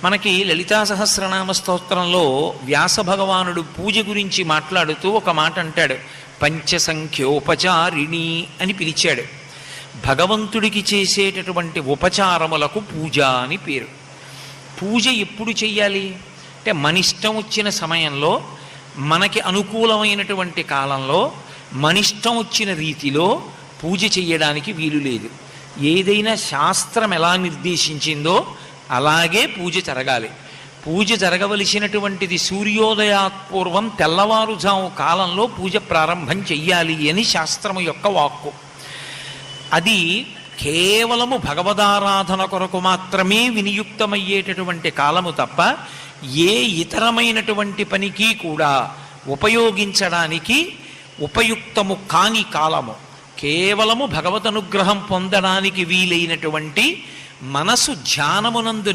మనకి లలితా సహస్రనామ స్తోత్రంలో వ్యాస భగవానుడు పూజ గురించి మాట్లాడుతూ ఒక మాట అంటాడు. పంచసంఖ్యోపచారిణి అని పిలిచాడు. భగవంతుడికి చేసేటటువంటి ఉపచారములకు పూజ అని పేరు. పూజ ఎప్పుడు చెయ్యాలి అంటే మనిష్టం వచ్చిన సమయంలో, మనకి అనుకూలమైనటువంటి కాలంలో, మనిష్టం వచ్చిన రీతిలో పూజ చెయ్యడానికి వీలు లేదు. ఏదైనా శాస్త్రం ఎలా నిర్దేశించిందో అలాగే పూజ జరగాలి. పూజ జరగవలసినటువంటిది సూర్యోదయాత్పూర్వం తెల్లవారుజాము కాలంలో పూజ ప్రారంభం చెయ్యాలి అని శాస్త్రము యొక్క వాక్కు. అది కేవలము భగవదారాధన కొరకు మాత్రమే వినియుక్తమయ్యేటటువంటి కాలము తప్ప ఏ ఇతరమైనటువంటి పనికి కూడా ఉపయోగించడానికి ఉపయుక్తము కాని కాలము. కేవలము భగవదనుగ్రహం పొందడానికి వీలైనటువంటి మనసు ధ్యానమునందు